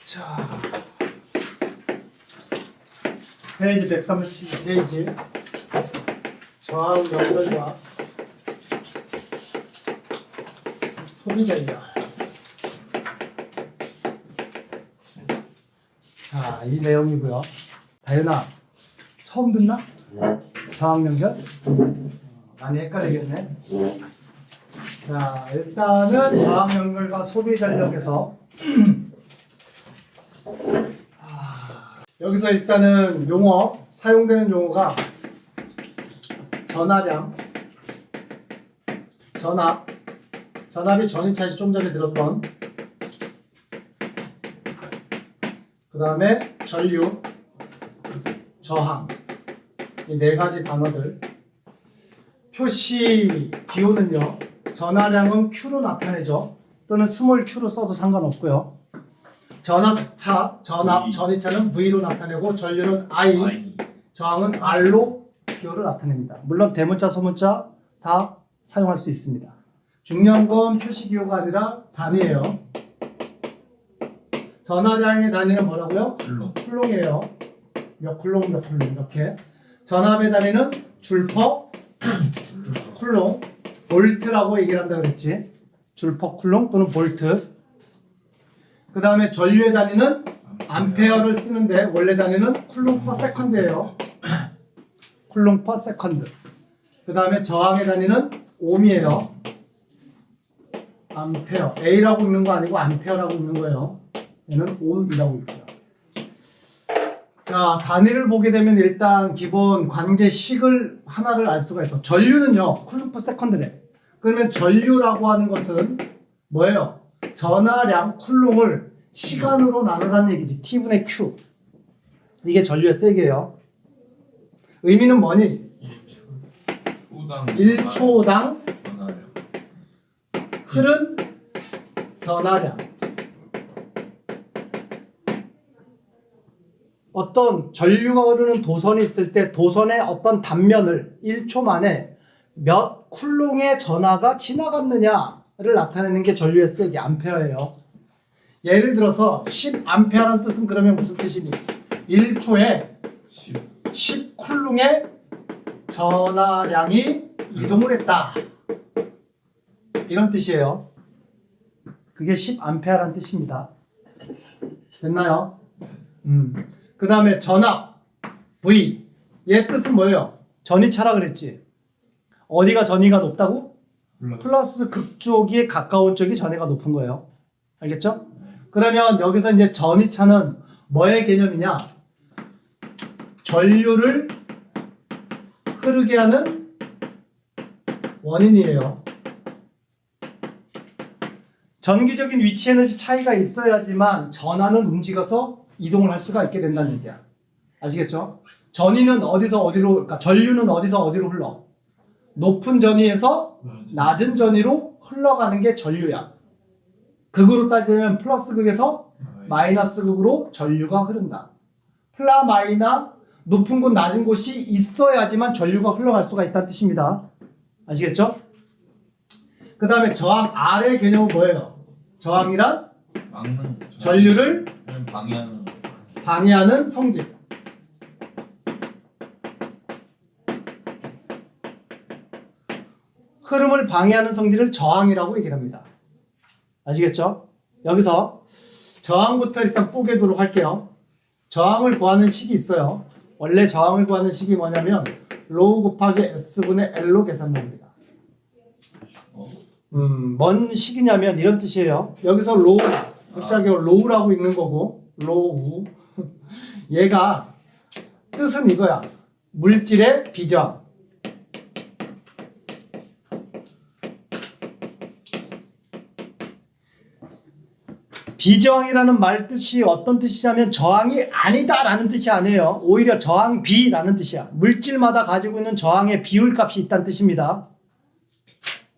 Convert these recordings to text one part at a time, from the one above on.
자, 페이지 132페이지 저항 연결과 소비전력. 자, 이 내용이고요. 다현아, 처음 듣나? 저항 연결? 많이 헷갈리겠네. 자, 일단은 저항 연결과 소비 전력에서 여기서 일단은 용어, 사용되는 용어가 전하량, 전압이 전이차지 좀 전에 들었던, 그 다음에 전류, 저항, 이 네 가지 단어들. 표시 기호는요, 전하량은 Q로 나타내죠. 또는 스몰 Q로 써도 상관없고요. 전압, 전이차는 V로 나타내고 전류는 I, 저항은 R로 기호를 나타냅니다. 물론 대문자, 소문자 다 사용할 수 있습니다. 중요한 건 표시 기호가 아니라 단위예요. 전하량의 단위는 뭐라고요? 쿨롱이에요. 몇 쿨롱, 몇 쿨롱 이렇게. 전압의 단위는 줄퍼 쿨롱, 볼트라고 얘기를 한다 그랬지. 줄퍼 쿨롱 또는 볼트. 그 다음에 전류의 단위는 암페어를 쓰는데 원래 단위는 쿨롱 퍼 세컨드예요. 쿨롱 퍼 세컨드. 그 다음에 저항의 단위는 옴이에요. 암페어. A라고 읽는 거 아니고 암페어라고 읽는 거예요. 얘는 옴이라고 읽고요. 자, 단위를 보게 되면 일단 기본 관계식을 하나를 알 수가 있어. 전류는요, 쿨롱 퍼 세컨드래. 그러면 전류라고 하는 것은 뭐예요? 전하량 쿨롱을 시간으로 나누라는 얘기지. T분의 Q. 이게 전류의 세기예요. 의미는 뭐니? 1초당 흐른 전하량. 어떤 전류가 흐르는 도선이 있을 때 도선의 어떤 단면을 1초 만에 몇 쿨롱의 전하가 지나갔느냐를 나타내는 게 전류의 세기, 암페어예요. 예를 들어서 10암페어라는 뜻은 그러면 무슨 뜻이니? 1초에 10 쿨롱의 전하량이 이동을 했다. 이런 뜻이에요. 그게 10암페어라는 뜻입니다. 됐나요? 그 다음에 전압, V. 얘 뜻은 뭐예요? 전이차라 그랬지. 어디가 전이가 높다고? 플러스 극쪽이 가까운 쪽이 전이가 높은 거예요. 알겠죠? 그러면 여기서 이제 전이차는 뭐의 개념이냐? 전류를 흐르게 하는 원인이에요. 전기적인 위치 에너지 차이가 있어야지만 전하는 움직여서 이동을 할 수가 있게 된다는 얘기야. 아시겠죠? 전이는 어디서 어디로, 그러니까 전류는 어디서 어디로 흘러? 높은 전위에서 낮은 전위로 흘러가는 게 전류야. 극으로 따지면 플러스 극에서 마이너스 극으로 전류가 흐른다. 플라 마이나 높은 곳 낮은 곳이 있어야지만 전류가 흘러갈 수가 있다는 뜻입니다. 아시겠죠? 그 다음에 저항 R의 개념은 뭐예요? 저항이란 전류를 방해하는 성질. 흐름을 방해하는 성질을 저항이라고 얘기를 합니다. 아시겠죠? 여기서 저항부터 일단 뽀개도록 할게요. 저항을 구하는 식이 있어요. 원래 저항을 구하는 식이 뭐냐면 로우 곱하기 S분의 L로 계산됩니다. 뭔 식이냐면 이런 뜻이에요. 여기서 로우, 극자기호 로우라고 읽는 거고, 로우. 얘가 뜻은 이거야. 물질의 비저항. 비저항이라는 말 뜻이 어떤 뜻이냐면 저항이 아니다라는 뜻이 아니에요. 오히려 저항 비라는 뜻이야. 물질마다 가지고 있는 저항의 비율 값이 있다는 뜻입니다.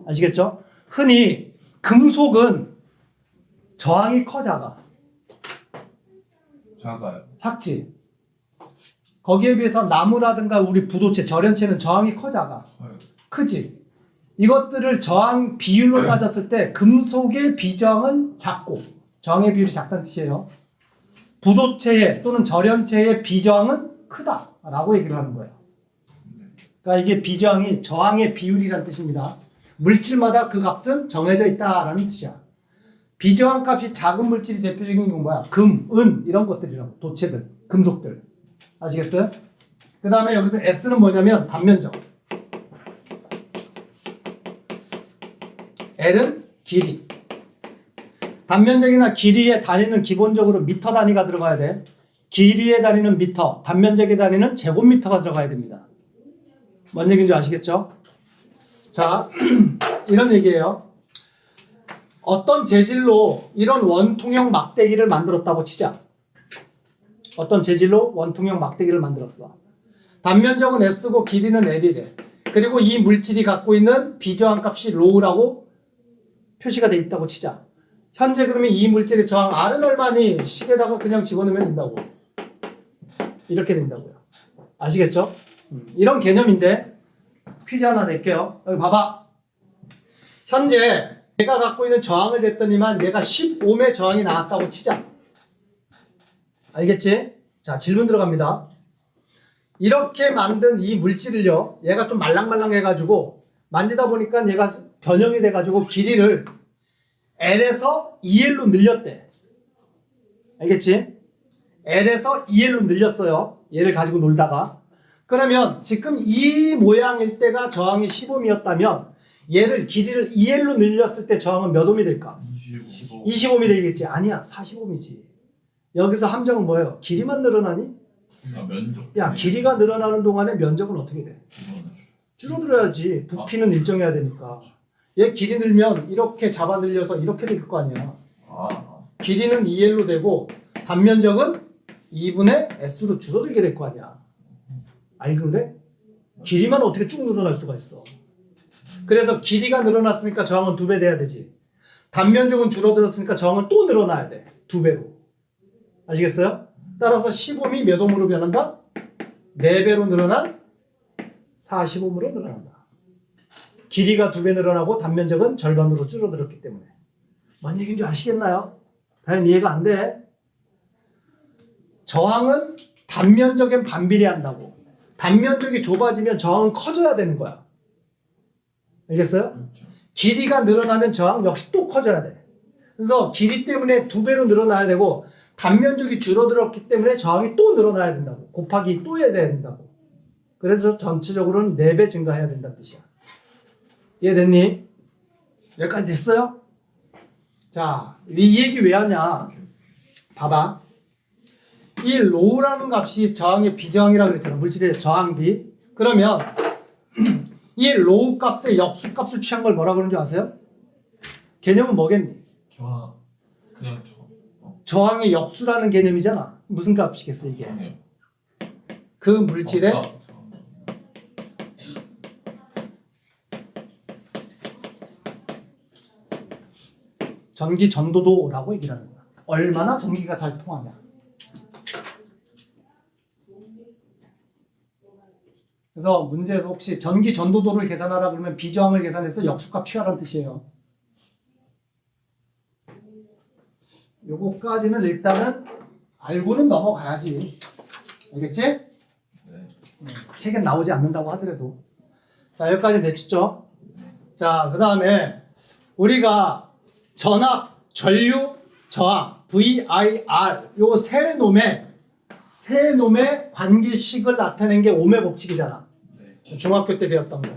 아시겠죠? 흔히 금속은 저항이 커 작아? 작아요. 작지. 거기에 비해서 나무라든가 우리 부도체, 절연체는 저항이 커 작아? 크지. 이것들을 저항 비율로 따졌을 때 금속의 비저항은 작고 저항의 비율이 작다는 뜻이에요. 부도체의 또는 절연체의 비저항은 크다라고 얘기를 하는 거예요. 그러니까 이게 비저항이 저항의 비율이란 뜻입니다. 물질마다 그 값은 정해져 있다라는 뜻이야. 비저항 값이 작은 물질이 대표적인 건 뭐야? 금, 은 이런 것들이라고. 도체들, 금속들. 아시겠어요? 그 다음에 여기서 S는 뭐냐면 단면적. L은 길이. 단면적이나 길이의 단위는 기본적으로 미터 단위가 들어가야 돼. 길이의 단위는 미터, 단면적의 단위는 제곱미터가 들어가야 됩니다. 뭔 얘기인지 아시겠죠? 자, 이런 얘기예요. 어떤 재질로 이런 원통형 막대기를 만들었다고 치자. 어떤 재질로 원통형 막대기를 만들었어. 단면적은 S고 길이는 L이래. 그리고 이 물질이 갖고 있는 비저항 값이 로우라고 표시가 돼 있다고 치자. 현재 그러면 이 물질의 저항 R은 얼마니? 식에다가 그냥 집어넣으면 된다고. 이렇게 된다고요. 아시겠죠? 이런 개념인데 퀴즈 하나 낼게요. 여기 봐봐. 현재 내가 갖고 있는 저항을 쟀더니만 얘가 10ohm의 저항이 나왔다고 치자. 알겠지? 자, 질문 들어갑니다. 이렇게 만든 이 물질을요, 얘가 좀 말랑말랑해가지고 만지다 보니까 얘가 변형이 돼가지고 길이를 L에서 2L로 늘렸대. 알겠지? L에서 2L로 늘렸어요. 얘를 가지고 놀다가. 그러면 지금 이 모양일 때가 저항이 10ohm이었다면 얘를 길이를 2L로 늘렸을 때 저항은 몇 ohm이 될까? 25ohm이 되겠지. 아니야, 40ohm이지. 여기서 함정은 뭐예요? 길이만 늘어나니? 면적. 야, 길이가 늘어나는 동안에 면적은 어떻게 돼? 줄어들어야지. 부피는 일정해야 되니까. 얘 길이 늘면 이렇게 잡아 늘려서 이렇게 될 거 아니야. 길이는 2L로 되고 단면적은 2분의 S로 줄어들게 될 거 아니야. 알고 그래? 길이만 어떻게 쭉 늘어날 수가 있어. 그래서 길이가 늘어났으니까 저항은 2배 돼야 되지. 단면적은 줄어들었으니까 저항은 또 늘어나야 돼. 2배로. 아시겠어요? 따라서 10ohm이 몇 ohm으로 변한다? 4배로 늘어난 40ohm으로 늘어난다. 길이가 2배 늘어나고 단면적은 절반으로 줄어들었기 때문에. 뭔 얘기인지 아시겠나요? 당연히 이해가 안 돼. 저항은 단면적엔 반비례한다고. 단면적이 좁아지면 저항은 커져야 되는 거야. 알겠어요? 길이가 늘어나면 저항 역시 또 커져야 돼. 그래서 길이 때문에 2배로 늘어나야 되고 단면적이 줄어들었기 때문에 저항이 또 늘어나야 된다고. 곱하기 또 해야 된다고. 그래서 전체적으로는 4배 증가해야 된다는 뜻이야. 이해됐니? 여기까지 됐어요? 자, 이 얘기 왜 하냐? 봐봐. 이 로우라는 값이 저항의 비저항이라고 그랬잖아. 물질의 저항비. 그러면 이 로우 값의 역수 값을 취한 걸 뭐라 그러는 줄 아세요? 개념은 뭐겠니? 저항. 그냥 저항의 역수라는 개념이잖아. 무슨 값이겠어 이게? 그 물질의 전기 전도도라고 얘기를 하는 거야. 얼마나 전기가 잘 통하냐. 그래서 문제에서 혹시 전기 전도도를 계산하라 그러면 비저항을 계산해서 역수값 취하라는 뜻이에요. 요거까지는 일단은 알고는 넘어가야지. 알겠지? 네. 책엔 나오지 않는다고 하더라도. 자, 여기까지 됐죠? 자, 그 다음에 우리가 전압, 전류, 저항, VIR 요 세 놈의 관계식을 나타낸 게 오메 법칙이잖아. 네. 중학교 때 배웠던 거.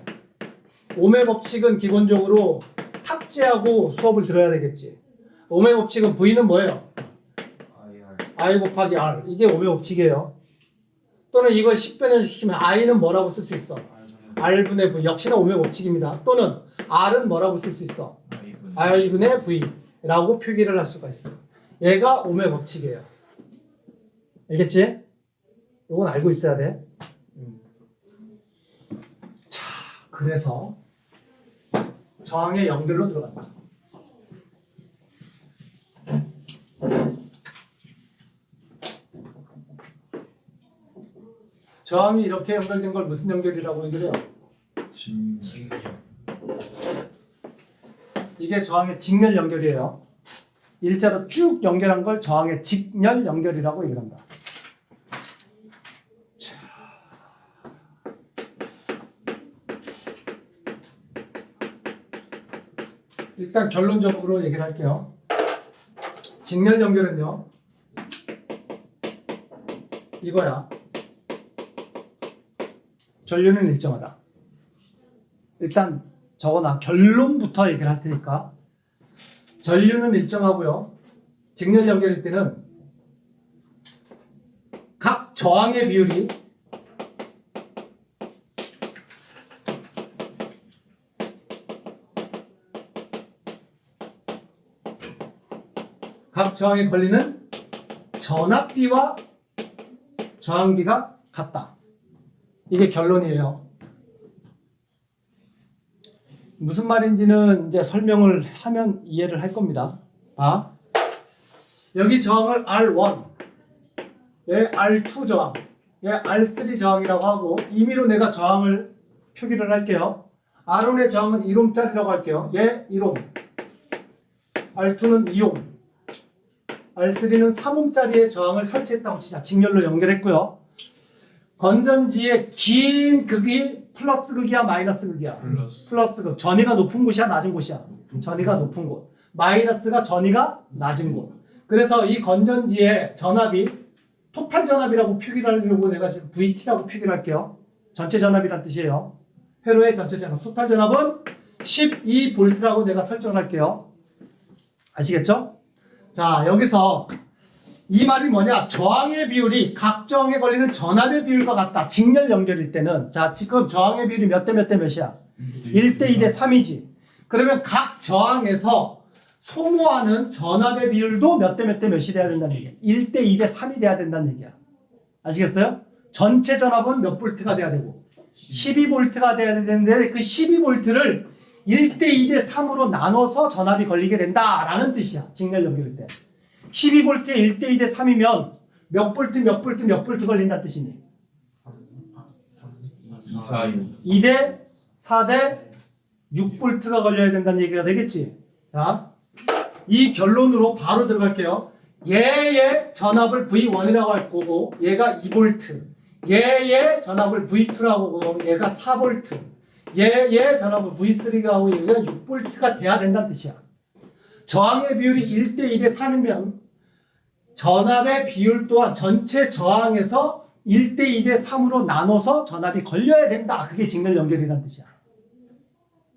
오메 법칙은 기본적으로 탑재하고 수업을 들어야 되겠지. 오메 법칙은 V는 뭐예요? I 곱하기 R. 이게 오메 법칙이에요. 또는 이걸 10변형시키면 I는 뭐라고 쓸 수 있어? R분의 V. 역시나 오메 법칙입니다. 또는 R은 뭐라고 쓸 수 있어? I분의 V라고 표기를 할 수가 있어요. 얘가 오메 법칙이에요. 알겠지? 이건 알고 있어야 돼. 자, 그래서 저항의 연결로 들어간다. 저항이 이렇게 연결된 걸 무슨 연결이라고 얘기를 해요? 이게 저항의 직렬 연결이에요. 일자로 쭉 연결한 걸 저항의 직렬 연결이라고 얘기한다. 자. 일단 결론적으로 얘기를 할게요. 직렬 연결은요, 이거야. 전류는 일정하다. 일단 적어놔. 결론부터 얘기를 할 테니까. 전류는 일정하고요. 직렬 연결일 때는 각 저항의 비율이 각 저항에 걸리는 전압비와 저항비가 같다. 이게 결론이에요. 무슨 말인지는 이제 설명을 하면 이해를 할 겁니다. 여기 저항을 R1, 얘 R2 저항, 얘 R3 저항이라고 하고, 임의로 내가 저항을 표기를 할게요. R1의 저항은 1옴짜리라고 할게요. 얘 1옴, R2는 2옴, R3는 3옴짜리의 저항을 설치했다고 치자. 직렬로 연결했고요. 건전지의 긴 극이 플러스 극이야, 마이너스 극이야? 플러스 극. 전위가 높은 곳이야, 낮은 곳이야? 전위가 높은 곳. 마이너스가 전위가 낮은 곳. 그래서 이 건전지의 전압이 토탈 전압이라고 표기를 하려고 내가 지금 VT라고 표기를 할게요. 전체 전압이란 뜻이에요. 회로의 전체 전압. 토탈 전압은 12V라고 내가 설정을 할게요. 아시겠죠? 자, 여기서 이 말이 뭐냐? 저항의 비율이 각 저항에 걸리는 전압의 비율과 같다. 직렬 연결일 때는. 자, 지금 저항의 비율이 몇 대 몇 대 몇이야? 1대 2대 3이지. 그러면 각 저항에서 소모하는 전압의 비율도 몇 대 몇 대 몇이 돼야 된다는 얘기야. 1대 2대 3이 돼야 된다는 얘기야. 아시겠어요? 전체 전압은 몇 볼트가 돼야 되고 12볼트가 돼야 되는데 그 12볼트를 1대 2대 3으로 나눠서 전압이 걸리게 된다라는 뜻이야. 직렬 연결일 때. 12볼트에 1대 2대 3이면 몇 볼트 몇 볼트 몇 볼트 걸린다는 뜻이니? 2대 4대 6볼트가 걸려야 된다는 얘기가 되겠지. 자, 이 결론으로 바로 들어갈게요. 얘의 전압을 V1이라고 할 거고 얘가 2볼트, 얘의 전압을 V2라고 하고 얘가 4볼트, 얘의 전압을 V3가 하고 얘가 6볼트가 돼야 된다는 뜻이야. 저항의 비율이 1대 2대 3이면 전압의 비율 또한 전체 저항에서 1대 2대 3으로 나눠서 전압이 걸려야 된다. 그게 직렬 연결이라는 뜻이야.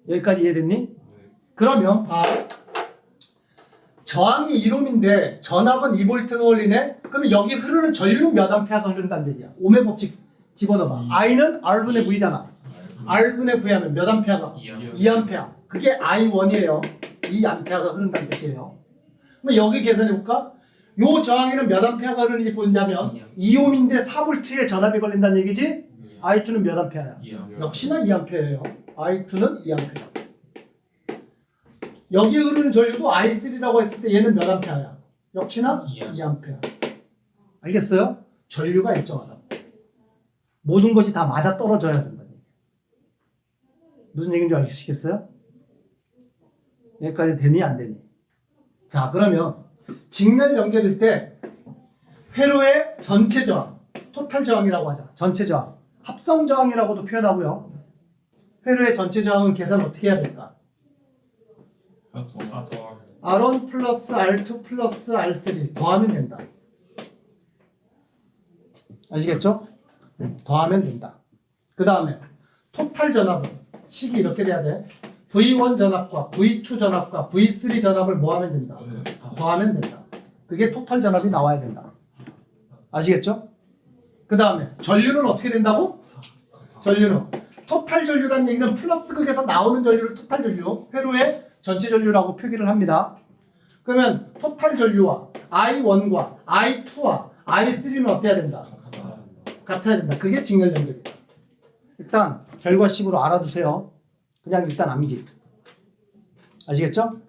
여기까지 이해됐니? 그러면 봐. 저항이 1옴인데 전압은 2볼트가 걸리네? 그러면 여기 흐르는 전류는 몇 암페어가 흐른다는 얘기야. 오음의 법칙 집어넣어봐. I는 R분의 V잖아. R분의 V 하면 몇 암페어가? 2암페어. 그게 I1이에요. 2암페어가 흐른다는 뜻이에요. 그럼 여기 계산해볼까? 요 저항에는 몇 암페어가 흐르는지 보자면 2옴인데 4볼트의 전압이 걸린다는 얘기지? I2는 몇 암페어야? 역시나 2암페어예요. I2는 2암페어. 여기 흐르는 전류도 I3라고 했을 때 얘는 몇 암페어야? 역시나 2암페어. 알겠어요? 전류가 일정하다. 모든 것이 다 맞아 떨어져야 된다. 무슨 얘기인지 아시겠어요? 여기까지 되니 안 되니? 자, 그러면 직렬 연결일 때 회로의 전체 저항, 토탈 저항이라고 하자. 전체 저항, 합성 저항이라고도 표현하고요. 회로의 전체 저항은 계산 어떻게 해야 될까? R1 플러스 R2 플러스 R3 더하면 된다. 아시겠죠? 더하면 된다. 그 다음에 토탈 전압은 식이 이렇게 돼야 돼. V1 전압과 V2 전압과 V3 전압을 뭐 하면 된다? 더하면 된다. 그게 토탈 전압이 나와야 된다. 아시겠죠? 그 다음에 전류는 어떻게 된다고? 전류는 토탈 전류라는 얘기는 플러스 극에서 나오는 전류를 토탈 전류, 회로의 전체 전류라고 표기를 합니다. 그러면 토탈 전류와 I1과 I2와 I3는 어때야 된다? 같아야 된다. 그게 직렬 연결이다. 일단 결과식으로 알아두세요. 그냥 일단 암기. 아시겠죠?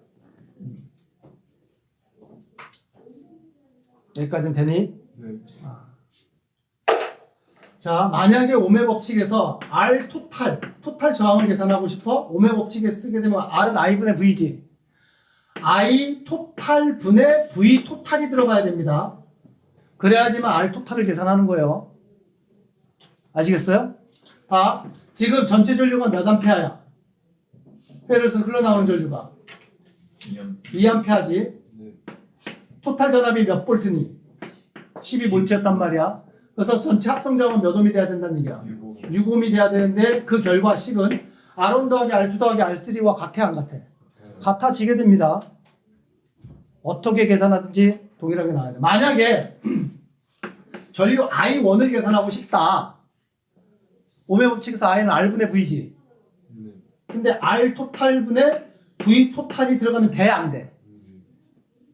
여기까지는 되니? 네. 자, 만약에 오메 법칙에서 R 토탈 저항을 계산하고 싶어? 오메 법칙에 쓰게 되면 R은 I분의 V지. I 토탈 분의 V 토탈이 들어가야 됩니다. 그래야지만 R 토탈을 계산하는 거예요. 아시겠어요? 지금 전체 전류가 몇 암페어야? 회로에서 흘러나오는 전류가 2암페어지. 토탈 전압이 몇 볼트니? 12볼트였단 말이야. 그래서 전체 합성 저항은 몇 옴이 돼야 된다는 얘기야. 6옴이 돼야 되는데 그 결과식은 R1 더하기 R2 더하기 R3와 같아 안 같아? 같아지게 됩니다. 어떻게 계산하든지 동일하게 나와야 돼. 만약에 전류 I1을 계산하고 싶다. 오메 법칙에서 I는 R분의 V지. 근데 R 토탈분의 V 토탈이 들어가면 돼, 안 돼?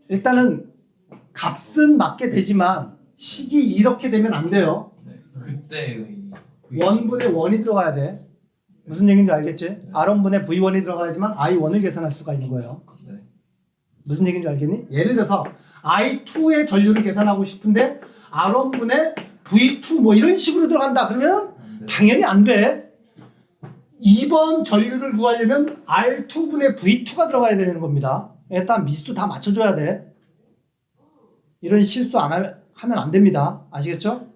일단은 값은 맞게 되지만 식이 이렇게 되면 안 돼요. 그때 원분의 원이 들어가야 돼. 무슨 얘기인지 알겠지? R1분의 V1이 들어가야지만 I1을 계산할 수가 있는 거예요. 무슨 얘기인지 알겠니? 예를 들어서 I2의 전류를 계산하고 싶은데 R1분의 V2 뭐 이런 식으로 들어간다. 그러면 당연히 안 돼. 2번 전류를 구하려면 R2분의 V2가 들어가야 되는 겁니다. 일단 미수 다 맞춰줘야 돼. 이런 실수 안 하면 안 됩니다. 아시겠죠?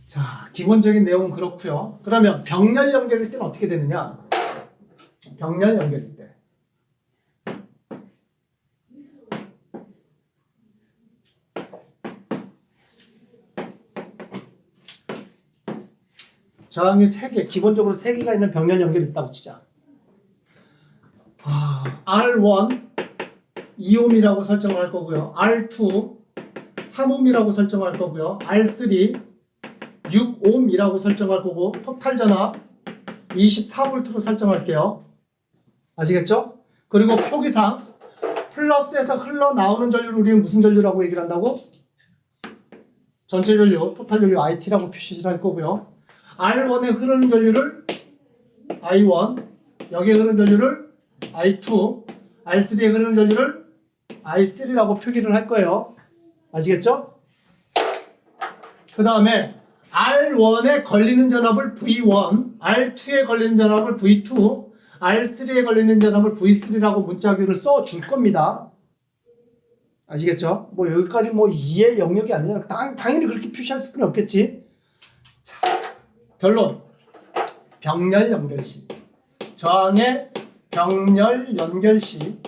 자, 기본적인 내용은 그렇고요. 그러면 병렬 연결일 때는 어떻게 되느냐? 병렬 연결일 때. 저항이 3개, 기본적으로 3개가 있는 병렬 연결이 있다고 치자. R1 2옴이라고 설정을 할 거고요. R2 3옴이라고 설정할 거고요. R3 6옴이라고 설정할 거고 토탈 전압 24V로 설정할게요. 아시겠죠? 그리고 표기상 플러스에서 흘러나오는 전류를 우리는 무슨 전류라고 얘기를 한다고? 전체 전류, 토탈 전류 IT라고 표시를 할 거고요. R1에 흐르는 전류를 I1, 여기에 흐르는 전류를 I2, R3에 흐르는 전류를 I3라고 표기를 할 거예요. 아시겠죠? 그 다음에 R1에 걸리는 전압을 V1, R2에 걸리는 전압을 V2, R3에 걸리는 전압을 V3라고 문자규를 써 줄 겁니다. 아시겠죠? 뭐 여기까지 뭐 이해 영역이 아니잖아. 당연히 그렇게 표시할 수는 없겠지. 자, 결론. 병렬 연결시. 저항의 병렬 연결시.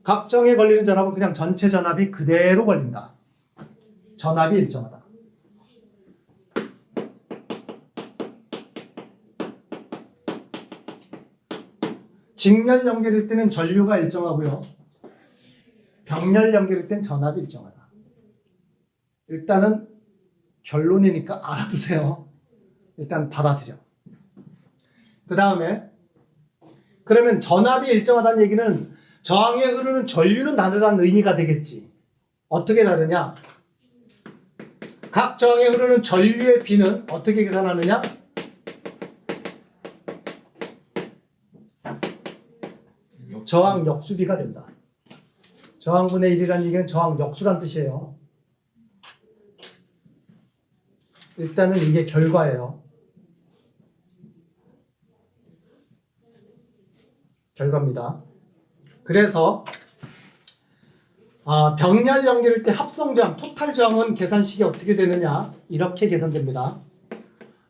각정에 걸리는 전압은 그냥 전체 전압이 그대로 걸린다. 전압이 일정하다. 직렬 연결일 때는 전류가 일정하고요. 병렬 연결일 땐 전압이 일정하다. 일단은 결론이니까 알아두세요. 일단 받아들여. 그 다음에 그러면 전압이 일정하다는 얘기는 저항에 흐르는 전류는 다르다는 의미가 되겠지. 어떻게 다르냐? 각 저항에 흐르는 전류의 비는 어떻게 계산하느냐? 저항 역수비가 된다. 저항분의 1이라는 얘기는 저항 역수란 뜻이에요. 일단은 이게 결과예요. 결과입니다. 그래서 병렬 연결일 때 합성 저항, 토탈 저항은 계산식이 어떻게 되느냐? 이렇게 계산됩니다.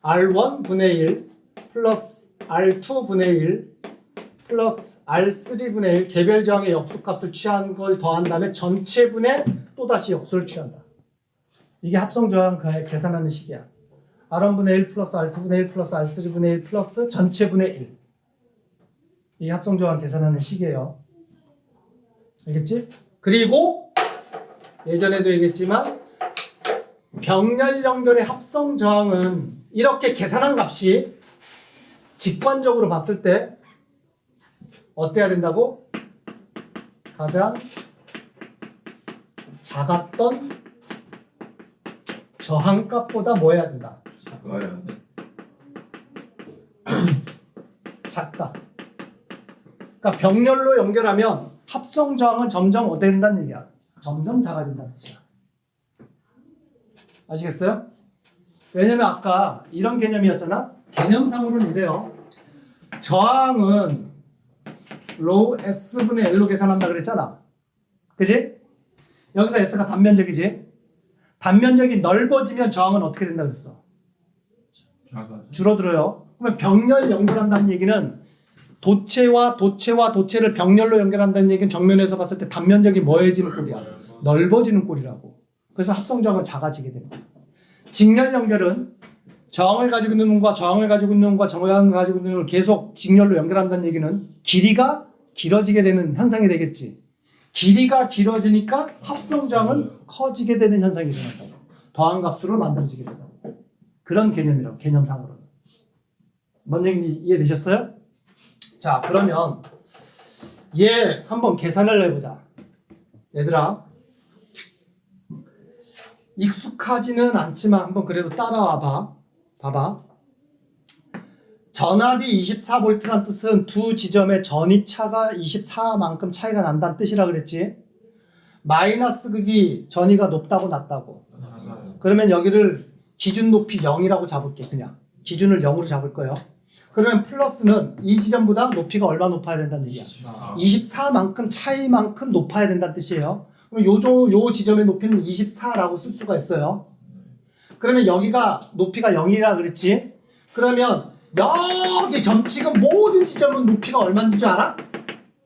R1분의 1 플러스 R2분의 1 플러스 R3분의 1 개별 저항의 역수값을 취한 걸 더한 다음에 전체분의 또다시 역수를 취한다. 이게 합성 저항 계산하는 식이야. R1분의 1 플러스 R2분의 1 플러스 R3분의 1 플러스 전체분의 1. 이게 합성 저항 계산하는 식이에요. 알겠지? 그리고 예전에도 얘기했지만 병렬 연결의 합성 저항은 이렇게 계산한 값이 직관적으로 봤을 때 어때야 된다고? 가장 작았던 저항값보다 뭐 해야 된다? 작아야 돼. 작다. 그러니까 병렬로 연결하면 합성 저항은 점점 어떻게 된다는 얘기야. 점점 작아진다는 뜻이야. 아시겠어요? 왜냐면 아까 이런 개념이었잖아. 개념상으로는 이래요. 저항은 rho S분의 L로 계산한다 그랬잖아. 그지? 여기서 S가 단면적이지? 단면적이 넓어지면 저항은 어떻게 된다 그랬어? 작아. 줄어들어요. 그러면 병렬 연결한다는 얘기는 도체와 도체를 병렬로 연결한다는 얘기는 정면에서 봤을 때 단면적이 뭐해지는 꼴이야? 넓어지는 꼴이라고. 그래서 합성저항은 작아지게 됩니다. 직렬 연결은 저항을 가지고 있는 놈과 저항을 가지고 있는 놈과 저항을 가지고 있는 놈을 계속 직렬로 연결한다는 얘기는 길이가 길어지게 되는 현상이 되겠지. 길이가 길어지니까 합성저항은 커지게 되는 현상이 된다고. 더한 값으로 만들어지게 된다고. 그런 개념이라고, 개념상으로는. 뭔 얘기인지 이해되셨어요? 자, 그러면 얘 한번 계산을 해보자. 얘들아, 익숙하지는 않지만 한번 그래도 따라와 봐. 봐봐. 전압이 24V란 뜻은 두 지점의 전위차가 24만큼 차이가 난다는 뜻이라 그랬지. 마이너스 극이 전위가 높다고 낮다고. 맞아요. 그러면 여기를 기준 높이 0이라고 잡을게. 그냥 기준을 0으로 잡을 거예요. 그러면 플러스는 이 지점보다 높이가 얼마 높아야 된다는 얘기야. 24만큼 차이만큼 높아야 된다는 뜻이에요. 그럼 요 지점의 높이는 24라고 쓸 수가 있어요. 그러면 여기가 높이가 0이라 그랬지. 그러면 여기 점찍은 모든 지점은 높이가 얼마인지 줄 알아?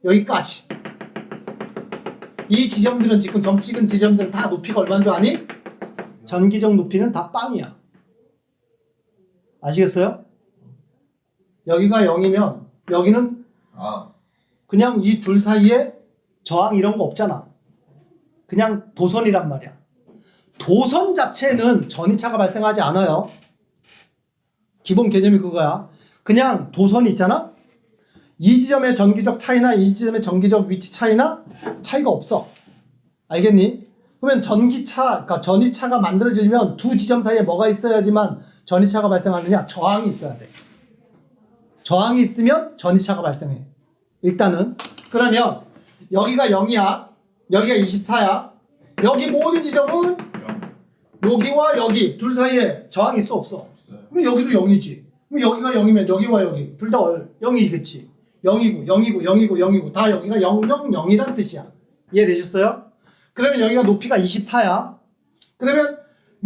여기까지. 이 지점들은 지금 점찍은 지점들은 다 높이가 얼마인 줄 아니? 전기적 높이는 다 빵이야. 아시겠어요? 여기가 0이면 여기는 아, 그냥 이 둘 사이에 저항 이런 거 없잖아. 그냥 도선이란 말이야. 도선 자체는 전위차가 발생하지 않아요. 기본 개념이 그거야. 그냥 도선이 있잖아. 이 지점의 전기적 차이나 이 지점의 전기적 위치 차이나 차이가 없어. 알겠니? 그러면 그러니까 전위차가 만들어지려면 두 지점 사이에 뭐가 있어야지만 전위차가 발생하느냐? 저항이 있어야 돼. 저항이 있으면 전위차가 발생해. 일단은. 그러면 여기가 0이야. 여기가 24야. 여기 모든 지점은 여기와 여기 둘 사이에 저항이 있어 없어? 없어요. 그럼 여기도 0이지. 그럼 여기가 0이면 여기와 여기 둘 다 0이겠지. 0이고 다 여기가 0, 0, 0이란 뜻이야. 이해되셨어요? 그러면 여기가 높이가 24야. 그러면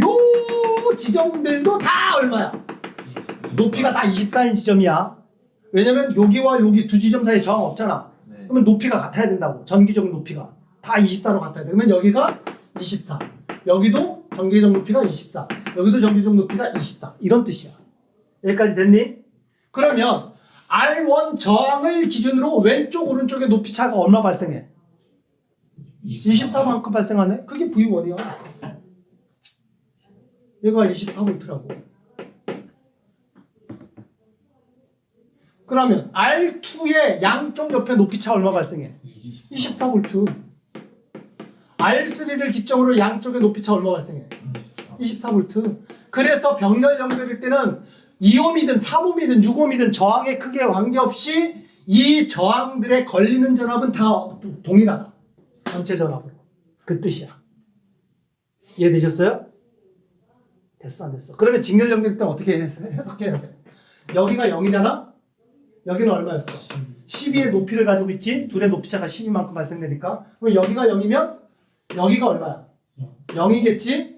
요 지점들도 다 얼마야? 높이가 다 24인 지점이야. 왜냐면 여기와 여기 두 지점 사이에 저항 없잖아. 네. 그러면 높이가 같아야 된다고. 전기적 높이가 다 24로 같아야 돼. 그러면 여기가 24. 여기도 전기적 높이가 24. 여기도 전기적 높이가 24. 이런 뜻이야. 여기까지 됐니? 그러면 R1 저항을 기준으로 왼쪽 오른쪽의 높이 차가 얼마 발생해? 24만큼 발생하네? 그게 V1이야. 얘가 24V라고. 그러면 R2의 양쪽 옆에 높이차 얼마 발생해? 24V. R3를 기점으로 양쪽의 높이차 얼마 발생해? 24V. 그래서 병렬 연결일 때는 2옴이든 3옴이든 6옴이든 저항의 크기에 관계없이 이 저항들에 걸리는 전압은 다 동일하다. 전체 전압으로. 그 뜻이야. 이해되셨어요? 됐어 안 됐어? 그러면 직렬 연결일 때는 어떻게 해석해야 돼? 여기가 0이잖아? 여기는 얼마였어? 12의 높이를 가지고 있지? 둘의 높이차가 12만큼 발생되니까. 그럼 여기가 0이면 여기가 얼마야? 0이겠지?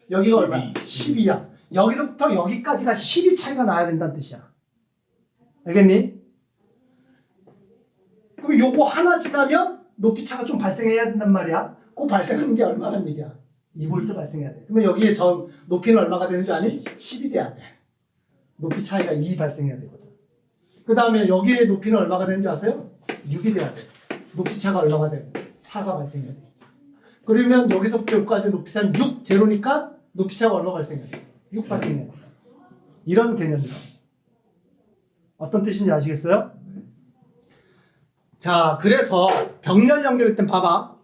여기가 얼마야? 12야. 여기서부터 여기까지가 12 차이가 나야 된다는 뜻이야. 알겠니? 그럼 요거 하나 지나면 높이차가 좀 발생해야 된단 말이야. 그 발생하는 게 얼마란 얘기야? 2V 발생해야 돼. 그러면 여기에 높이는 얼마가 되는 줄 아니? 10이 돼야 돼. 높이 차이가 2 발생해야 되거든. 그 다음에 여기에 높이는 얼마가 되는지 아세요? 6이 돼야 돼. 높이 차가 얼마가 돼? 4가 발생해야 돼. 그러면 여기서부터 여기까지 높이 차는 6, 제로니까 높이 차가 얼마 발생해야 돼? 6 발생해야 돼. 이런 개념이다. 어떤 뜻인지 아시겠어요? 자, 그래서 병렬 연결할 땐 봐봐.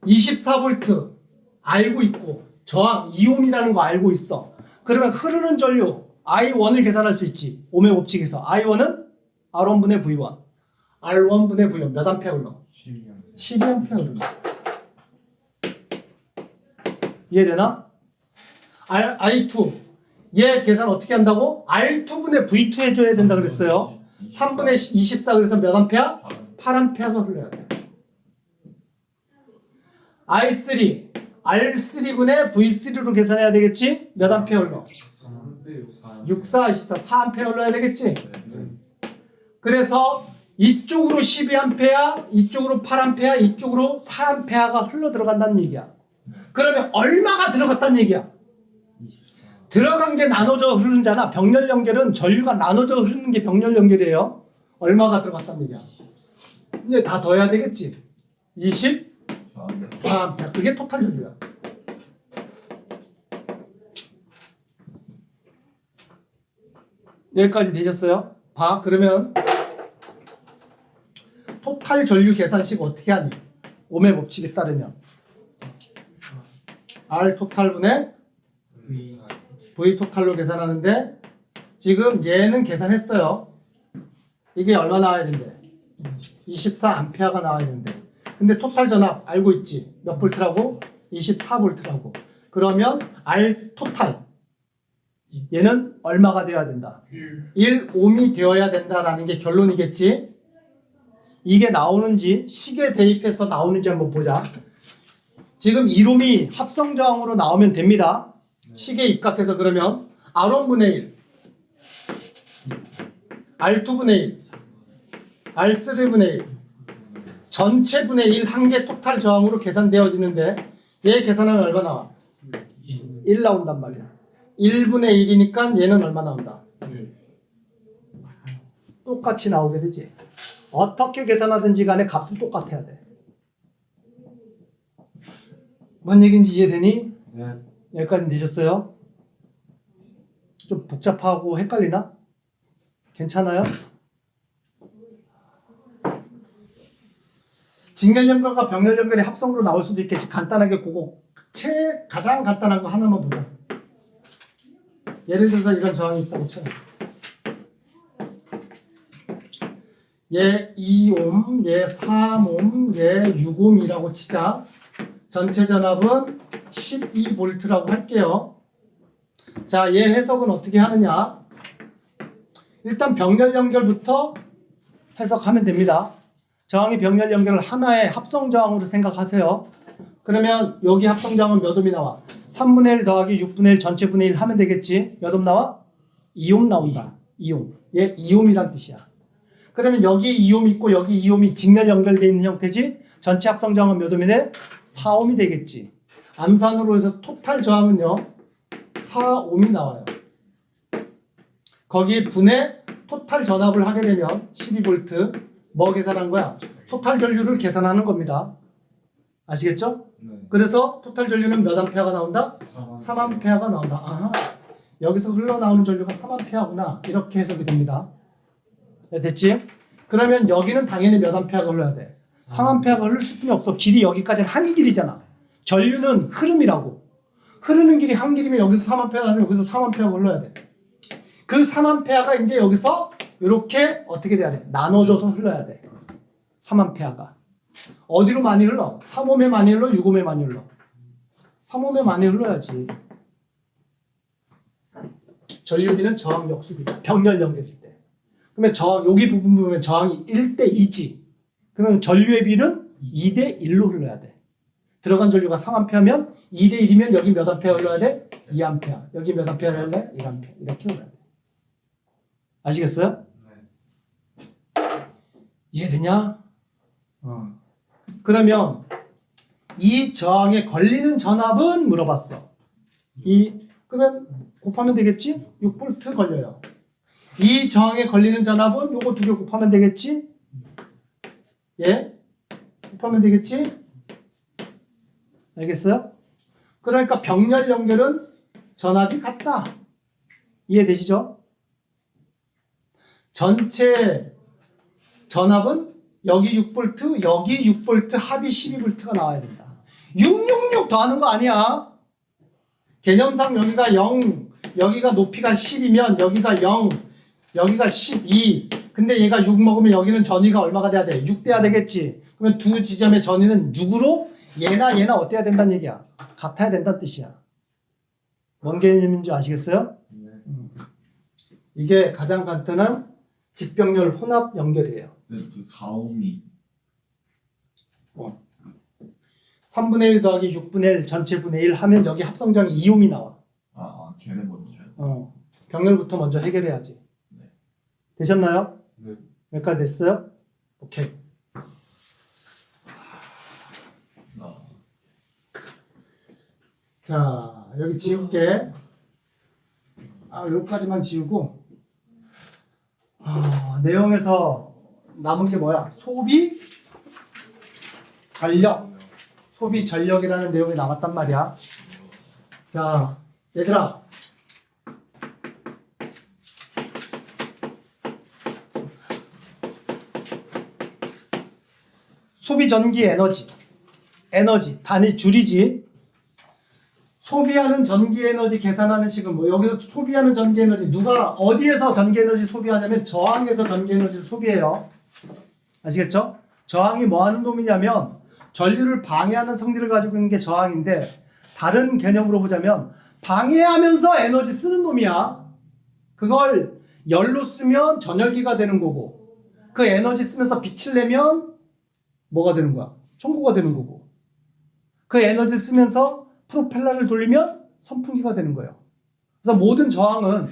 24V 알고 있고 저항 2옴이라는 거 알고 있어. 그러면 흐르는 전류 I1을 계산할 수 있지. 오음의 법칙에서 I1은 R1분의 V1 R1분의 V1 몇 암페어 흘러? 12암페어 흘러. 이해되나? I2 얘 계산 어떻게 한다고? R2분의 V2 해줘야 된다 그랬어요. 3분의 24 그래서 몇 암페어? 8암페어가 흘러야 돼. I3 R3분의 V3로 계산해야 되겠지? 몇 암페어 흘러? 6, 4, 24, 4암페어 흘러야 되겠지? 그래서 이쪽으로 12암페어, 이쪽으로 8암페어, 이쪽으로 4암페어가 흘러 들어간다는 얘기야. 그러면 얼마가 들어갔다는 얘기야? 들어간 게 나눠져 흐르잖아. 병렬 연결은 전류가 나눠져 흐르는 게 병렬 연결이에요. 얼마가 들어갔다는 얘기야? 이제 다 더해야 되겠지? 24암페어. 그게 토탈 전류야. 여기까지 되셨어요? 봐. 그러면 토탈 전류 계산식 어떻게 하니? 오음의 법칙에 따르면 R 토탈분의 V 토탈로 계산하는데 지금 얘는 계산했어요. 이게 얼마 나와야 된대? 24암페어가 나와야 된대. 근데 토탈 전압 알고 있지? 몇 볼트라고? 24볼트라고. 그러면 R 토탈 얘는 얼마가 되어야 된다? 1옴이 되어야 된다라는 게 결론이겠지? 이게 나오는지 시계 대입해서 나오는지 한번 보자. 지금 1옴이 합성저항으로 나오면 됩니다. 시계 입각해서 그러면 R1분의 1 R2분의 1 R3분의 1 전체 분의 1 한 개 토탈 저항으로 계산되어지는데 얘 계산하면 얼마 나와? 1 나온단 말이야. 1분의 1이니까 얘는 얼마 나온다? 똑같이 나오게 되지. 어떻게 계산하든지 간에 값은 똑같아야 돼. 뭔 얘기인지 이해되니? 네. 여기까지 되셨어요? 좀 복잡하고 헷갈리나? 괜찮아요? 직렬 연결과 병렬 연결이 합성으로 나올 수도 있겠지. 간단하게 그거 가장 간단한 거 하나만 보자. 예를 들어서 이런 저항이 있다고 쳐요. 얘 2옴, 얘 3옴, 얘 6옴이라고 치자. 전체 전압은 12V라고 할게요. 자, 얘 해석은 어떻게 하느냐? 일단 병렬 연결부터 해석하면 됩니다. 저항이 병렬 연결을 하나의 합성 저항으로 생각하세요. 그러면 여기 합성 저항은 몇 옴이 나와? 3분의 1 더하기 6분의 1 전체 분의 1 하면 되겠지? 몇 옴 나와? 2옴 나온다. 2옴. 얘 2옴이란 뜻이야. 그러면 여기 2옴 있고 여기 2옴이 직렬 연결되어 있는 형태지? 전체 합성 저항은 몇 옴이 돼? 4옴이 되겠지. 암산으로 해서 토탈 저항은요 4옴이 나와요. 거기 분의 토탈 전압을 하게 되면 12V 뭐 계산한 거야? 토탈 전류를 계산하는 겁니다. 아시겠죠? 네. 그래서 토탈 전류는 몇 암페어가 나온다? 3암페어가 나온다. 아하, 여기서 흘러나오는 전류가 3암페어구나. 이렇게 해석이 됩니다. 네, 됐지? 그러면 여기는 당연히 몇 암페어가 흘러야 돼? 3암페어가 흐를 수뿐이 없어. 길이 여기까지는 한 길이잖아. 전류는 흐름이라고. 흐르는 길이 한 길이면 여기서 3암페어가 아니라 여기서 3암페어가 흘러야 돼. 그 3암페어가 이제 여기서 이렇게 어떻게 돼야 돼? 나눠져서 흘러야 돼. 3암페어가. 어디로 많이 흘러? 3옴에 많이 흘러? 6옴에 많이 흘러? 3옴에 많이 흘러야지. 전류비는 저항 역수비다. 병렬 연결일 때. 그러면 여기 부분 보면 저항이 1대 2지. 그러면 전류의 비는 2대 1로 흘러야 돼. 들어간 전류가 3암페어면 2대 1이면 여기 몇 암페어 흘러야 돼? 2암페어. 여기 몇 암페어 흘러야 돼? 1암페어. 이렇게 흘러야 돼. 아시겠어요? 이해되냐? 그러면 이 저항에 걸리는 전압은 물어봤어. 그러면 곱하면 되겠지? 6V 걸려요. 이 저항에 걸리는 전압은 요거 두 개 곱하면 되겠지? 예? 곱하면 되겠지? 알겠어요? 그러니까 병렬 연결은 전압이 같다. 이해되시죠? 전체 전압은 여기 6V, 여기 6V, 합이 12V가 나와야 된다. 666 더하는 거 아니야. 개념상 여기가 0, 여기가 높이가 10이면 여기가 0, 여기가 12. 근데 얘가 6 먹으면 여기는 전위가 얼마가 돼야 돼? 6 돼야 되겠지. 그러면 두 지점의 전위는 6으로 얘나 어때야 된다는 얘기야? 같아야 된다는 뜻이야. 뭔 개념인지 아시겠어요? 네. 이게 가장 간단한 직병렬 혼합 연결이에요. 그 4옴이 3분의 1 더하기 6분의 1 전체 분의 1 하면 여기 합성정이 2옴이 나와. 걔네 먼저요? 병렬부터 먼저 해결해야지. 네. 되셨나요? 네. 여기까지 됐어요? 오케이. 자, 여기 지울게. 여기까지만 지우고. 내용에서 남은 게 뭐야? 소비, 전력. 소비, 전력이라는 내용이 남았단 말이야. 자, 얘들아. 소비 전기 에너지 단위 줄이지. 소비하는 전기 에너지 계산하는 식은 뭐 여기서 소비하는 전기 에너지 누가 어디에서 전기 에너지 소비하냐면 저항에서 전기 에너지를 소비해요. 아시겠죠? 저항이 뭐 하는 놈이냐면 전류를 방해하는 성질을 가지고 있는 게 저항인데 다른 개념으로 보자면 방해하면서 에너지 쓰는 놈이야. 그걸 열로 쓰면 전열기가 되는 거고 그 에너지 쓰면서 빛을 내면 뭐가 되는 거야? 전구가 되는 거고 그 에너지 쓰면서 프로펠러를 돌리면 선풍기가 되는 거예요. 그래서 모든 저항은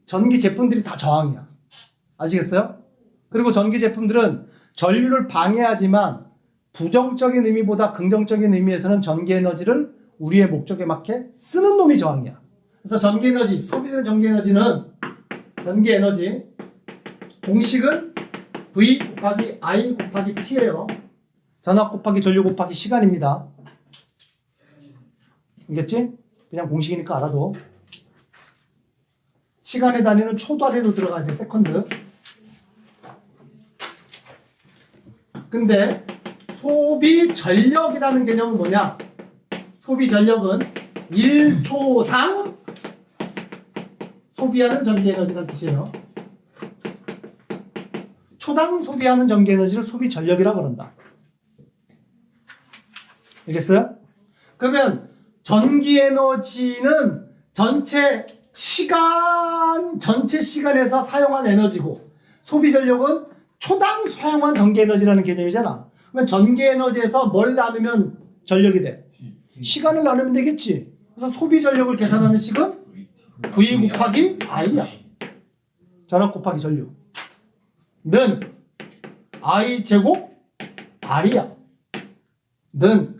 전기 제품들이 다 저항이야. 아시겠어요? 그리고 전기 제품들은 전류를 방해하지만 부정적인 의미보다 긍정적인 의미에서는 전기 에너지를 우리의 목적에 맞게 쓰는 놈이 저항이야. 그래서 전기 에너지, 소비되는 전기 에너지는 전기 에너지 공식은 V 곱하기 I 곱하기 T예요. 전압 곱하기 전류 곱하기 시간입니다. 알겠지? 그냥 공식이니까 알아도. 시간의 단위는 초 단위로 들어가야 돼. 세컨드. 근데 소비 전력이라는 개념은 뭐냐? 소비 전력은 1초당 소비하는 전기 에너지라는 뜻이에요. 초당 소비하는 전기 에너지를 소비 전력이라고 그런다. 알겠어요? 그러면 전기 에너지는 전체 시간에서 사용한 에너지고 소비 전력은 초당 사용한 전기 에너지라는 개념이잖아. 그러면 전기 에너지에서 뭘 나누면 전력이 돼? 시간을 나누면 되겠지. 그래서 소비 전력을 계산하는 식은 V 곱하기 I야. 전압 곱하기 전류. 는 I 제곱 R이야. 는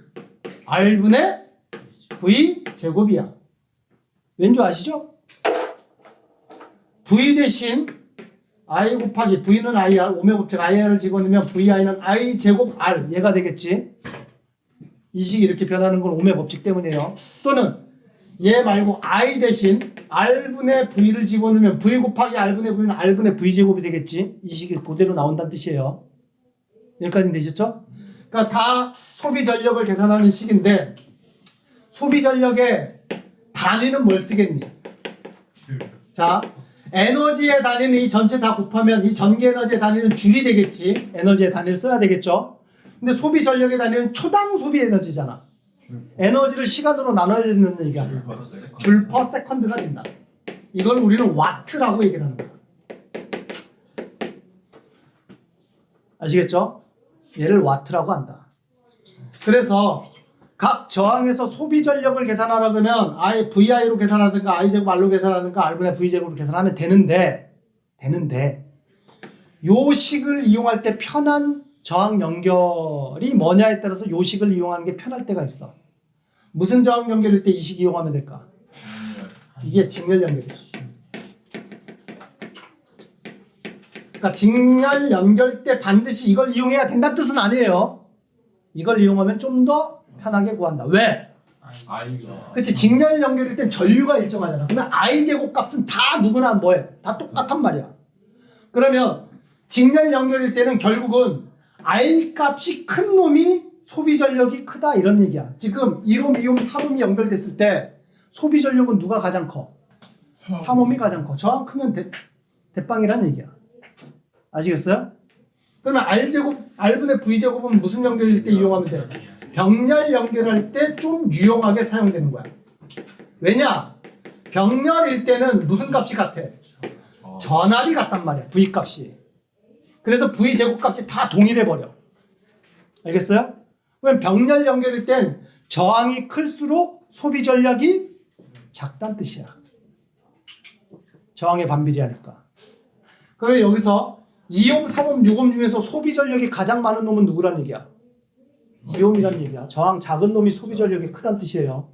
R분의 V 제곱이야. 왠지 아시죠? V 대신 I 곱하기 V는 IR, 오메 법칙 IR을 집어넣으면 VI는 I 제곱 R 얘가 되겠지. 이 식이 이렇게 변하는 건 오메 법칙 때문이에요. 또는 얘 말고 I 대신 R분의 V를 집어넣으면 V 곱하기 R분의 V는 R분의 V 제곱이 되겠지. 이 식이 그대로 나온다는 뜻이에요. 여기까지는 되셨죠? 그러니까 다 소비 전력을 계산하는 식인데 소비 전력의 단위는 뭘 쓰겠니? 자, 에너지의 단위는 이 전체 다 곱하면 이 전기 에너지의 단위는 줄이 되겠지. 에너지의 단위를 써야 되겠죠. 근데 소비 전력의 단위는 초당 소비 에너지잖아. 에너지를 시간으로 나눠야 된다는 얘기야. 줄 퍼 세컨드가 된다. 이걸 우리는 와트라고 얘기를 하는 거야. 아시겠죠? 얘를 와트라고 한다. 그래서 각 저항에서 소비 전력을 계산하라 그러면 VI로 계산하든가 I제곱 R로 계산하든가 R분의 V제곱으로 계산하면 되는데 요 식을 이용할 때 편한 저항 연결이 뭐냐에 따라서 요 식을 이용하는 게 편할 때가 있어. 무슨 저항 연결일 때 이 식 이용하면 될까? 이게 직렬 연결이지. 그러니까 직렬 연결 때 반드시 이걸 이용해야 된다는 뜻은 아니에요. 이걸 이용하면 좀 더 편하게 구한다. 왜? I가 그치, 직렬 연결일 땐 전류가 일정하잖아. 그러면 I 제곱 값은 다 누구나 뭐해? 다 똑같단 말이야. 그러면 직렬 연결일 때는 결국은 I 값이 큰 놈이 소비 전력이 크다 이런 얘기야. 지금 1옴, 2옴, 3옴이 연결됐을 때 소비 전력은 누가 가장 커? 3옴이 가장 커. 저항 크면 대빵이란 얘기야. 아시겠어요? 그러면 R분의 V제곱은 무슨 연결일 때 이용하면 돼? 병렬 연결할 때 좀 유용하게 사용되는 거야. 왜냐? 병렬일 때는 무슨 값이 같아? 전압이 같단 말이야. V 값이. 그래서 V 제곱 값이 다 동일해 버려. 알겠어요? 그러면 병렬 연결일 땐 저항이 클수록 소비 전력이 작단 뜻이야. 저항에 반비례하니까. 그러면 여기서 2옴, 3옴, 6옴 중에서 소비 전력이 가장 많은 놈은 누구란 얘기야? 2옴이란 얘기야. 저항 작은 놈이 소비 전력이 크단 뜻이에요.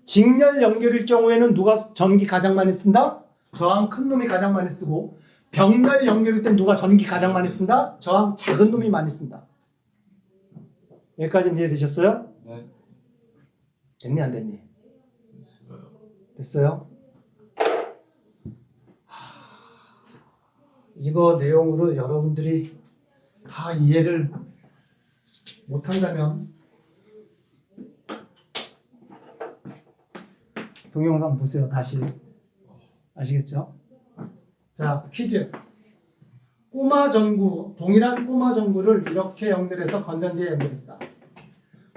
직렬 연결일 경우에는 누가 전기 가장 많이 쓴다? 저항 큰 놈이 가장 많이 쓰고, 병렬 연결일 땐 누가 전기 가장 많이 쓴다? 저항 작은 놈이 많이 쓴다. 여기까지는 이해되셨어요? 네. 됐니 안 됐니? 됐어요? 이거 내용으로 여러분들이 다 이해를 못한다면 동영상 보세요. 다시. 아시겠죠? 자, 퀴즈. 꼬마 전구, 동일한 꼬마 전구를 이렇게 연결해서 건전지에 연결했다.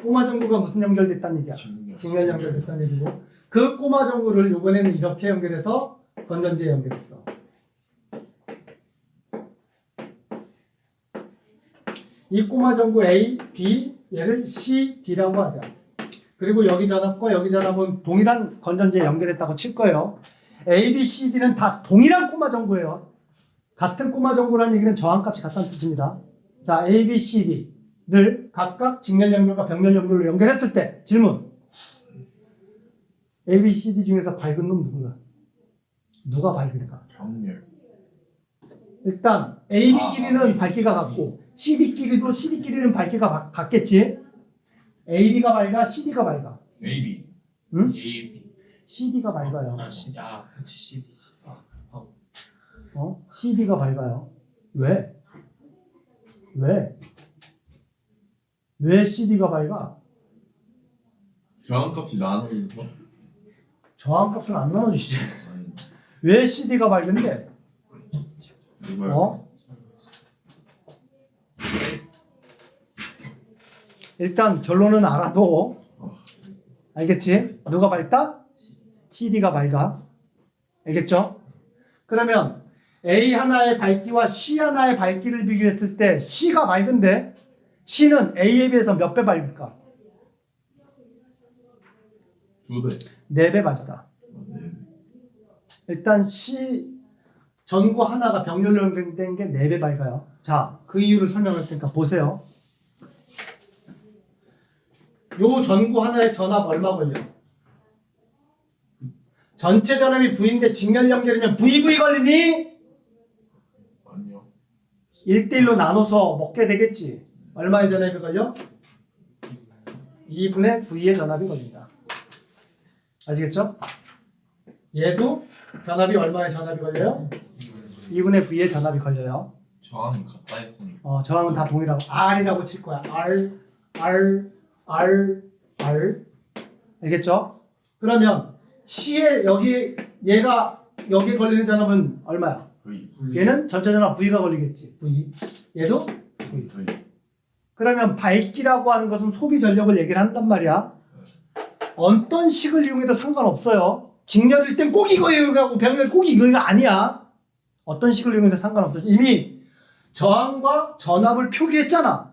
꼬마 전구가 무슨 연결됐다는 얘기야? 직렬 연결됐다는 얘기고, 그 꼬마 전구를 이번에는 이렇게 연결해서 건전지에 연결했어. 이 꼬마 전구 A, B, 얘를 C, D라고 하자. 그리고 여기 전압과 여기 전압은 동일한 건전지에 연결했다고 칠 거예요. A, B, C, D는 다 동일한 꼬마 전구예요. 같은 꼬마 전구라는 얘기는 저항값이 같다는 뜻입니다. 자, A, B, C, D를 각각 직렬 연결과 병렬 연결로 연결했을 때 질문. A, B, C, D 중에서 밝은 놈 누구야? 누가 밝을까? 병렬. 일단 A, B끼리는 밝기가 같고 CD끼리도 CD끼리는 밝기가 같겠지. AB가 밝아, CD가 밝아. AB. 응? A, CD가 밝아요. 그렇지 CD. CD가 밝아요. 왜? 왜 CD가 밝아? 저항값이 나누면서. 저항값은 안 나눠주시지. 아니, 왜 CD가 밝은데? 누가요? 일단 결론은 알아도 알겠지? 누가 밝다? CD가 밝아. 알겠죠? 그러면 A 하나의 밝기와 C 하나의 밝기를 비교했을 때 C가 밝은데 C는 A에 비해서 몇 배 밝을까? 2배. 4배 밝다. 네. 일단 C 전구 하나가 병렬로 연결된 게 4배 밝아요. 자, 그 이유를 설명할 테니까 보세요. 요 전구 하나의 전압 얼마 걸려? 전체 전압이 V인데 직렬 연결이면 VV 걸리니? 아니요. 1대1로 나눠서 먹게 되겠지. 얼마의 전압이 걸려? 2분의 V의 전압이 걸린다. 아시겠죠? 얘도 전압이 얼마의 전압이 걸려요? 2분의 V의 전압이 걸려요. 저항이 같다 했으니까. 저항은 다 동일하고 R이라고 칠 거야. R. 알겠죠? 그러면 C에 얘가 여기 걸리는 전압은 얼마야? V. 얘는 전체 전압 V가 걸리겠지. V. 얘도 V. 그러면 밝기라고 하는 것은 소비 전력을 얘기를 한단 말이야. 어떤 식을 이용해도 상관없어요. 직렬일 땐 꼭 이거 이용하고 병렬 꼭 이거가 아니야. 어떤 식을 이용해도 상관없어. 이미 저항과 전압을 표기했잖아.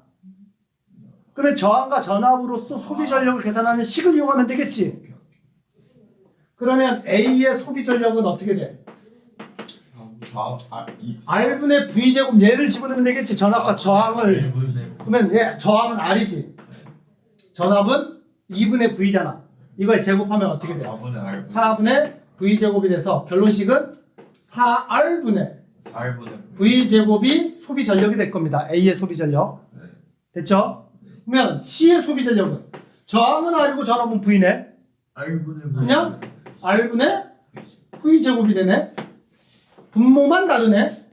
그러면 저항과 전압으로서 소비 전력을 계산하는 식을 이용하면 되겠지. 그러면 A의 소비 전력은 어떻게 돼? R분의 V제곱 얘를 집어넣으면 되겠지. 전압과 저항을. 그러면 저항은 R이지. 전압은 2분의 V잖아. 이거에 제곱하면 어떻게 돼? 4분의 V제곱이 돼서 결론식은 4R분의 V제곱이 소비 전력이 될 겁니다. A의 소비 전력. 됐죠? 그러면 C의 소비 전력은 저항은 R이고 전압은 V네. 그냥 R분의 V제곱이 되네. 분모만 다르네.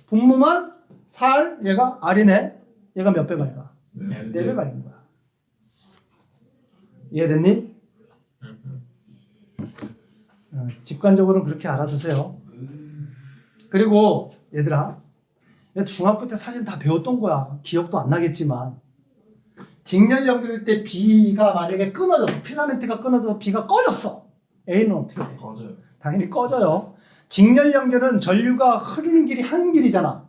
분모만 4R, 얘가 R이네. 얘가 몇 배 밝아? 4배 밝은 거야. 이해됐니? 직관적으로는 그렇게 알아두세요. 그리고 얘들아, 중학교 때 사실 다 배웠던 거야. 기억도 안 나겠지만 직렬 연결일 때 B가 만약에 끊어져서 필라멘트가 끊어져서 B가 꺼졌어. A는 어떻게 돼? 꺼져요. 당연히 꺼져요. 직렬 연결은 전류가 흐르는 길이 한 길이잖아.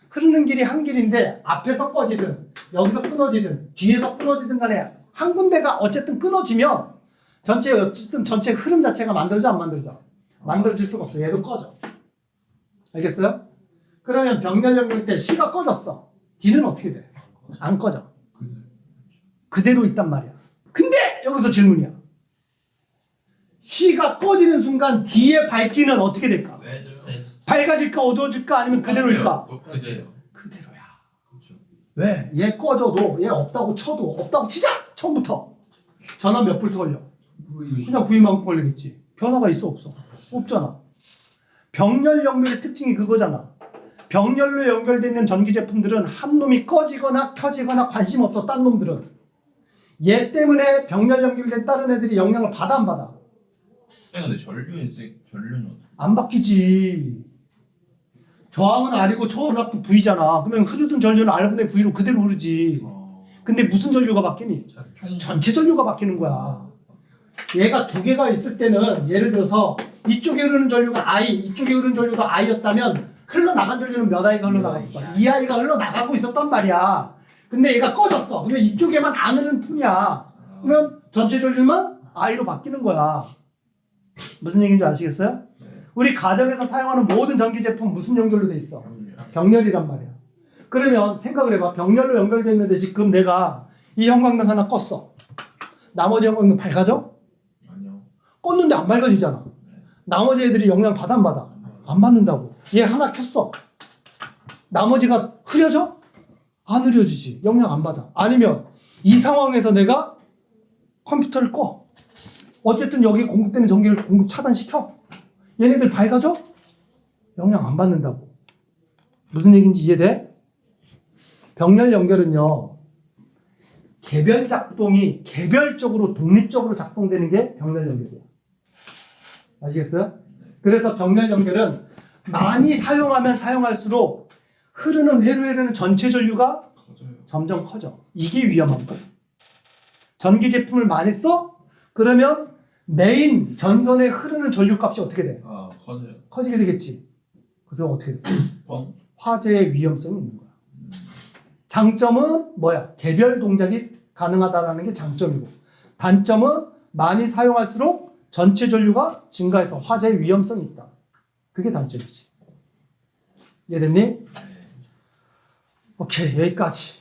흐르는 길이 한 길인데 앞에서 꺼지든 여기서 끊어지든 뒤에서 끊어지든 간에 한 군데가 어쨌든 끊어지면 전체 흐름 자체가 만들어져 안 만들어져? 만들어질 수가 없어. 얘도 꺼져. 알겠어요? 그러면 병렬 연결일 때 C가 꺼졌어. D는 어떻게 돼? 안 꺼져. 그대로 있단 말이야. 근데 여기서 질문이야. C가 꺼지는 순간 D의 밝기는 어떻게 될까? 밝아질까 어두워질까 아니면 그대로일까? 그대로. 그대로야. 그렇죠. 왜? 얘 꺼져도 얘 없다고 쳐도 없다고 치자! 처음부터. 전압 몇 볼트 걸려? 그냥 V만큼 걸리겠지. 변화가 있어 없어? 없잖아. 병렬 연결의 특징이 그거잖아. 병렬로 연결되어 있는 전기 제품들은 한 놈이 꺼지거나 켜지거나 관심 없어. 딴 놈들은. 얘 때문에 병렬 연결된 다른 애들이 영향을 받아 안 받아? 근데 전류는 어떻게? 안 바뀌지. 저항은 R이고 저항은 V잖아. 그러면 흐르던 전류는 R분의 V로 그대로 흐르지. 근데 무슨 전류가 바뀌니? 전체 전류가 바뀌는 거야. 얘가 두 개가 있을 때는 예를 들어서 이쪽에 흐르는 전류가 I, 이쪽에 흐르는 전류가 I였다면 흘러나간 전류는 몇 I가 흘러나갔어? 2I가 흘러나가고 있었단 말이야. 근데 얘가 꺼졌어. 그러면 이쪽에만 안 흐르는 뿐이야. 그러면 전체 전류만 I로 바뀌는 거야. 무슨 얘기인지 아시겠어요? 우리 가정에서 사용하는 모든 전기 제품 무슨 연결로 돼 있어? 병렬이란 말이야. 그러면 생각을 해봐. 병렬로 연결돼 있는데 지금 내가 이 형광등 하나 껐어. 나머지 형광등 밝아져? 아니요. 껐는데 안 밝아지잖아. 나머지 애들이 영향 받아 안 받아? 안 받는다고. 얘 하나 켰어. 나머지가 흐려져? 안 흐려지지. 영향 안 받아. 아니면 이 상황에서 내가 컴퓨터를 꺼. 어쨌든 여기 공급되는 전기를 공급 차단시켜. 얘네들 밝아져? 영향 안 받는다고. 무슨 얘기인지 이해돼? 병렬 연결은요. 개별 작동이 개별적으로 독립적으로 작동되는 게 병렬 연결이야. 아시겠어요? 그래서 병렬 연결은 많이 사용하면 사용할수록 흐르는 회로에는 전체 전류가 점점 커져. 이게 위험한 거야. 전기 제품을 많이 써? 그러면 메인 전선에 흐르는 전류 값이 어떻게 돼? 커져요. 커지게 되겠지. 그래서 어떻게 돼? 뻥. 화재의 위험성이 있는 거야. 장점은 뭐야? 개별 동작이 가능하다는 게 장점이고, 단점은 많이 사용할수록 전체 전류가 증가해서 화재의 위험성이 있다. 그게 단점이지. 이해됐니? 오케이, 여기까지.